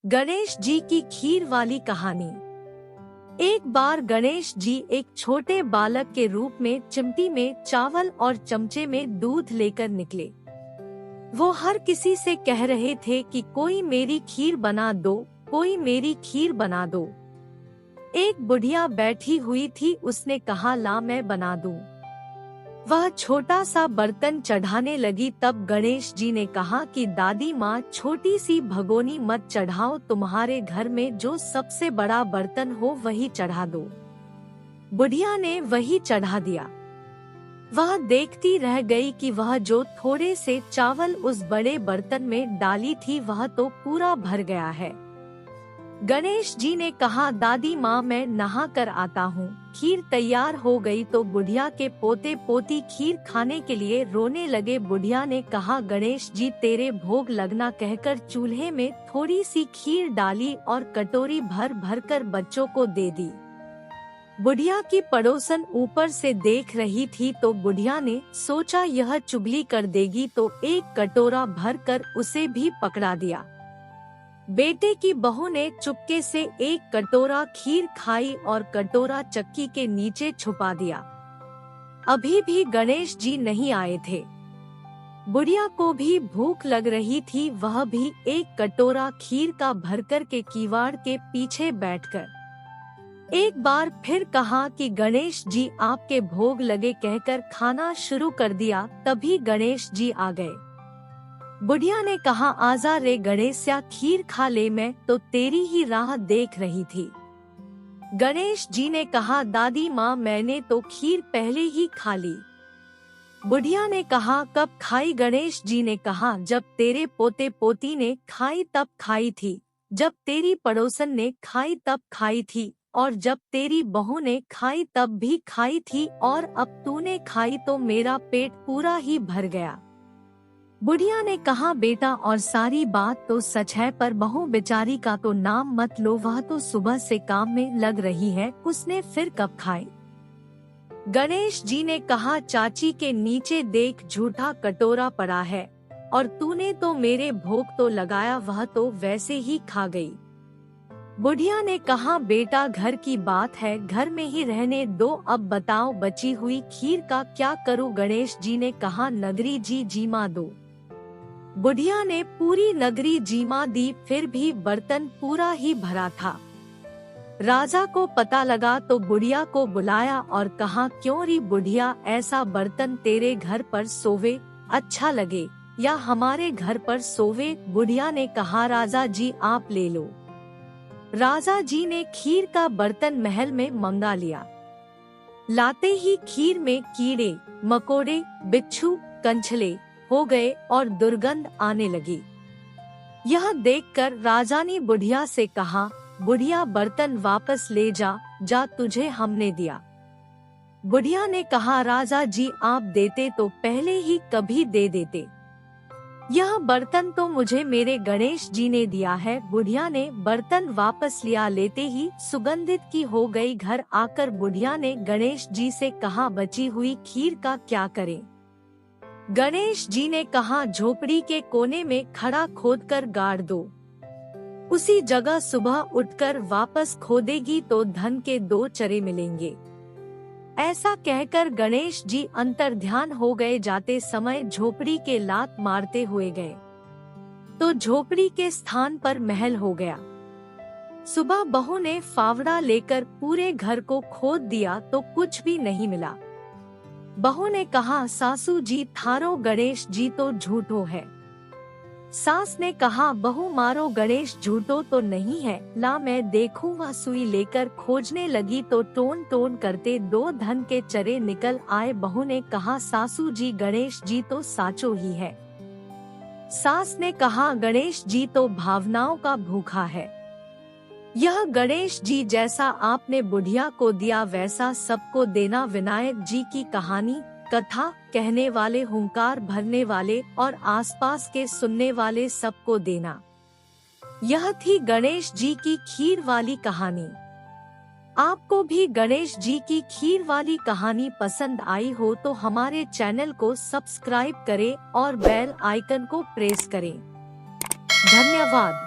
गणेश जी की खीर वाली कहानी। एक बार गणेश जी एक छोटे बालक के रूप में चिमटी में चावल और चमचे में दूध लेकर निकले। वो हर किसी से कह रहे थे कि कोई मेरी खीर बना दो, कोई मेरी खीर बना दो। एक बुढ़िया बैठी हुई थी, उसने कहा ला मैं बना दूं। वह छोटा सा बर्तन चढ़ाने लगी, तब गणेश जी ने कहा कि दादी माँ छोटी सी भगोनी मत चढ़ाओ, तुम्हारे घर में जो सबसे बड़ा बर्तन हो वही चढ़ा दो। बुढ़िया ने वही चढ़ा दिया। वह देखती रह गई कि वह जो थोड़े से चावल उस बड़े बर्तन में डाली थी वह तो पूरा भर गया है। गणेश जी ने कहा दादी माँ मैं नहा कर आता हूँ। खीर तैयार हो गई तो बुढ़िया के पोते पोती खीर खाने के लिए रोने लगे। बुढ़िया ने कहा गणेश जी तेरे भोग लगना कहकर चूल्हे में थोड़ी सी खीर डाली और कटोरी भर भर कर बच्चों को दे दी। बुढ़िया की पड़ोसन ऊपर से देख रही थी तो बुढ़िया ने सोचा यह चुगली कर देगी, तो एक कटोरा भर कर उसे भी पकड़ा दिया। बेटे की बहू ने चुपके से एक कटोरा खीर खाई और कटोरा चक्की के नीचे छुपा दिया। अभी भी गणेश जी नहीं आए थे। बुढ़िया को भी भूख लग रही थी, वह भी एक कटोरा खीर का भरकर के किवाड़ के पीछे बैठकर एक बार फिर कहा कि गणेश जी आपके भोग लगे कहकर खाना शुरू कर दिया। तभी गणेश जी आ गए। बुढ़िया ने कहा आजा रे गणेशया, खीर खा ले, मैं तो तेरी ही राह देख रही थी। गणेश जी ने कहा दादी माँ मैंने तो खीर पहले ही खा ली। बुढ़िया ने कहा कब खाई? गणेश जी ने कहा जब तेरे पोते पोती ने खाई तब खाई थी, जब तेरी पड़ोसन ने खाई तब खाई थी, और जब तेरी बहू ने खाई तब भी खाई थी, और अब तूने खाई तो मेरा पेट पूरा ही भर गया। बुढ़िया ने कहा बेटा और सारी बात तो सच है, पर बहू बेचारी का तो नाम मत लो, वह तो सुबह से काम में लग रही है, उसने फिर कब खाए? गणेश जी ने कहा चाची के नीचे देख झूठा कटोरा पड़ा है, और तूने तो मेरे भोग तो लगाया, वह तो वैसे ही खा गई। बुढ़िया ने कहा बेटा घर की बात है, घर में ही रहने दो, अब बताओ बची हुई खीर का क्या करूं? गणेश जी ने कहा नगरी जी जीमा दो। बुढ़िया ने पूरी नगरी जीमा दी, फिर भी बर्तन पूरा ही भरा था। राजा को पता लगा तो बुढ़िया को बुलाया और कहा क्यों री बुढ़िया, ऐसा बर्तन तेरे घर पर सोवे अच्छा लगे या हमारे घर पर सोवे? बुढ़िया ने कहा राजा जी आप ले लो। राजा जी ने खीर का बर्तन महल में मंगा लिया। लाते ही खीर में कीड़े मकोड़े बिच्छू कंछले हो गए और दुर्गंध आने लगी। यह देखकर राजा ने बुढ़िया से कहा बुढ़िया बर्तन वापस ले जा, जा तुझे हमने दिया। बुढ़िया ने कहा राजा जी आप देते तो पहले ही कभी दे देते, यह बर्तन तो मुझे मेरे गणेश जी ने दिया है। बुढ़िया ने बर्तन वापस लिया, लेते ही सुगंधित की हो गई। घर आकर बुढ़िया ने गणेश जी से कहा बची हुई खीर का क्या करें? गणेश जी ने कहा झोपड़ी के कोने में खड़ा खोदकर गाड़ दो, उसी जगह सुबह उठकर वापस खोदेगी तो धन के 2 चरे मिलेंगे। ऐसा कहकर गणेश जी अंतर्ध्यान हो गए। जाते समय झोपड़ी के लात मारते हुए गए तो झोपड़ी के स्थान पर महल हो गया। सुबह बहू ने फावड़ा लेकर पूरे घर को खोद दिया तो कुछ भी नहीं मिला। बहू ने कहा सासू जी थारो गणेश जी तो झूठो है। सास ने कहा बहू मारो गणेश झूठो तो नहीं है, ला मैं देखूं। वह सुई लेकर खोजने लगी तो टोन टोन करते 2 धन के चरे निकल आए। बहू ने कहा सासू जी गणेश जी तो साचो ही है। सास ने कहा गणेश जी तो भावनाओं का भूखा है। यह गणेश जी जैसा आपने बुढ़िया को दिया वैसा सबको देना। विनायक जी की कहानी कथा कहने वाले, हुंकार भरने वाले और आसपास के सुनने वाले सबको देना। यह थी गणेश जी की खीर वाली कहानी। आपको भी गणेश जी की खीर वाली कहानी पसंद आई हो तो हमारे चैनल को सब्सक्राइब करें और बेल आइकन को प्रेस करें। धन्यवाद।